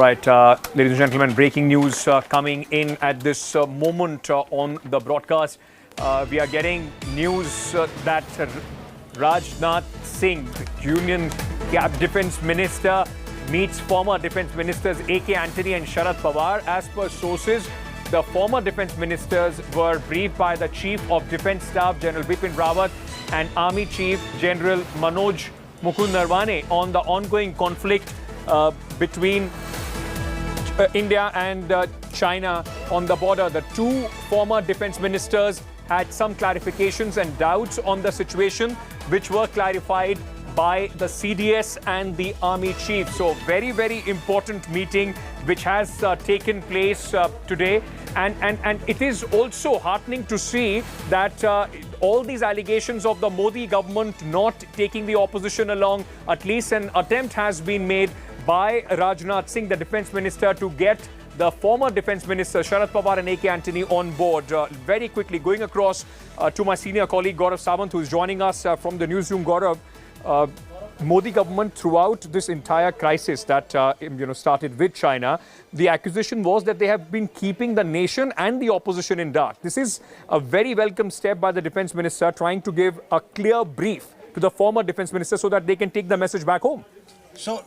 right, ladies and gentlemen, breaking news coming in at this moment on the broadcast. We are getting news that Rajnath Singh, Union Defence Minister, meets former Defence Ministers A.K. Antony and Sharad Pawar. As per sources, the former Defence Ministers were briefed by the Chief of Defence Staff, General Bipin Rawat, and Army Chief General Manoj Mukund Narwane on the ongoing conflict between India and China on the border. The two former defence ministers had some clarifications and doubts on the situation, which were clarified by the CDS and the Army Chief. So very, very important meeting which has taken place today. And it is also heartening to see that all these allegations of the Modi government not taking the opposition along, at least an attempt has been made by Rajnath Singh, the Defence Minister, to get the former Defence Minister Sharad Pawar and A.K. Antony on board. Very quickly, going across to my senior colleague Gaurav Sawant, who is joining us from the newsroom. Gaurav, Modi government throughout this entire crisis that started with China, the accusation was that they have been keeping the nation and the opposition in dark. This is a very welcome step by the Defence Minister, trying to give a clear brief to the former Defence Minister so that they can take the message back home. So,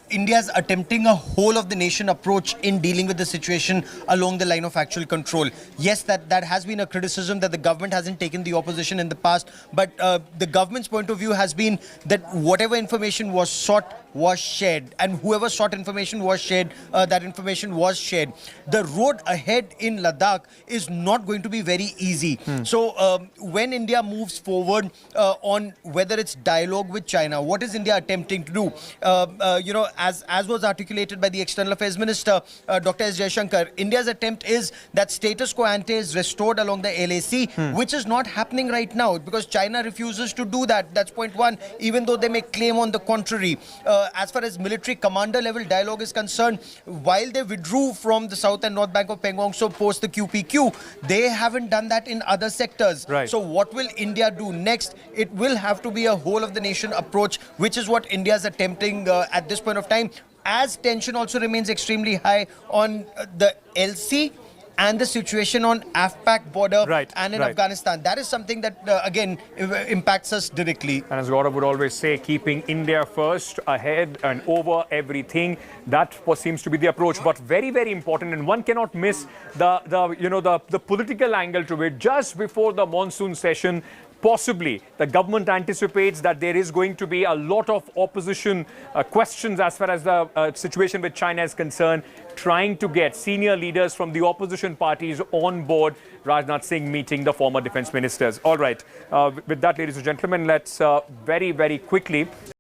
India's attempting a whole-of-the-nation approach in dealing with the situation along the line of actual control. Yes, that has been a criticism that the government hasn't taken the opposition in the past, but the government's point of view has been that whatever information was sought was shared, and whoever sought information was shared, that information was shared. The road ahead in Ladakh is not going to be very easy. So, when India moves forward on whether it's dialogue with China, what is India attempting to do? As was articulated by the External Affairs Minister, Dr. S. Jaishankar, India's attempt is that status quo ante is restored along the LAC, which is not happening right now because China refuses to do that. That's point one, even though they may claim on the contrary. As far as military commander level dialogue is concerned, while they withdrew from the south and north bank of Pangong Tso post the QPQ, they haven't done that in other sectors. Right. So what will India do next? It will have to be a whole of the nation approach, which is what India's attempting at this point of time, as tension also remains extremely high on the LC and the situation on AFPAC border and in Afghanistan. That is something that, again, impacts us directly. And as Gaurav would always say, keeping India first, ahead and over everything, that seems to be the approach. But very, very important, and one cannot miss the political angle to it. Just before the monsoon session, possibly the government anticipates that there is going to be a lot of opposition questions as far as the situation with China is concerned, trying to get senior leaders from the opposition parties on board. Rajnath Singh meeting the former defence ministers. All right, with that, ladies and gentlemen, let's very, very quickly